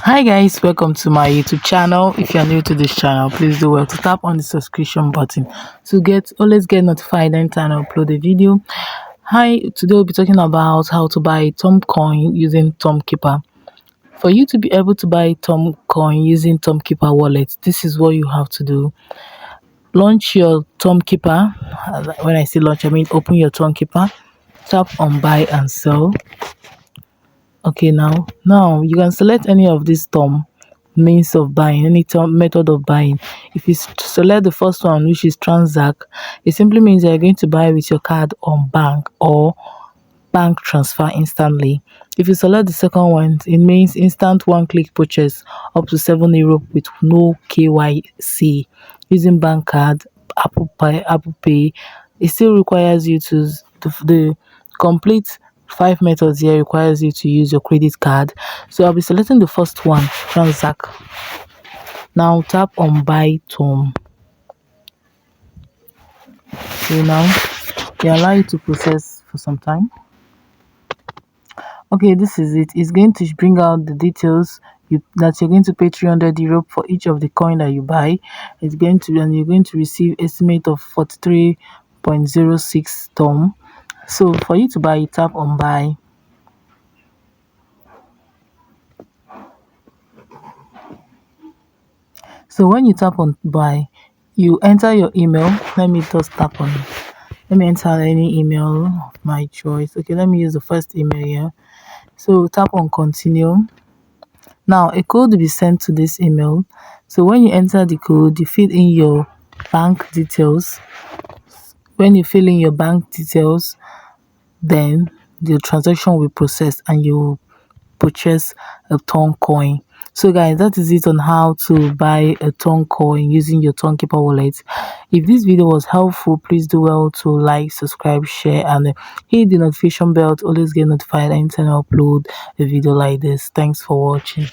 Hi guys, welcome to my YouTube channel. If you're new to this channel, please do well to tap on the subscription button to always get notified anytime I upload a video. Hi, today we'll be talking about how to buy Toncoin using Tonkeeper. For you to be able to buy Toncoin using Tonkeeper wallet, this is what you have to do. Launch your Tonkeeper. When I say launch, I mean open your Tonkeeper. Tap on buy and sell. Okay, now you can select any of these means of buying, any method of buying. If you select the first one, which is transact, it simply means you're going to buy with your card on bank or bank transfer instantly. If you select the second one, it means instant one-click purchase up to €7 with no KYC using bank card, Apple Pay. It still requires you to the complete 5 methods here requires you to use your credit card. So I'll be selecting the first one, transact. Now tap on buy Tom. So now they allow you to process for some time. Okay, this is it. It's going to bring out the details that you're going to pay €300 for each of the coin that you buy. It's going to, and you're going to receive estimate of 43.06 Tom. So for you to buy, tap on buy. So when you tap on buy, you enter your email. Let me enter any email of my choice. Okay, let me use the first email here. So tap on continue. Now a code will be sent to this email. So when you enter the code, you fill in your bank details. When you fill in your bank details, then the transaction will process and you purchase a Toncoin. So guys, that is it on how to buy a Toncoin using your Tonkeeper wallet. If this video was helpful, please do well to like, subscribe, share, and hit the notification bell to always get notified anytime I upload a video like this. Thanks for watching.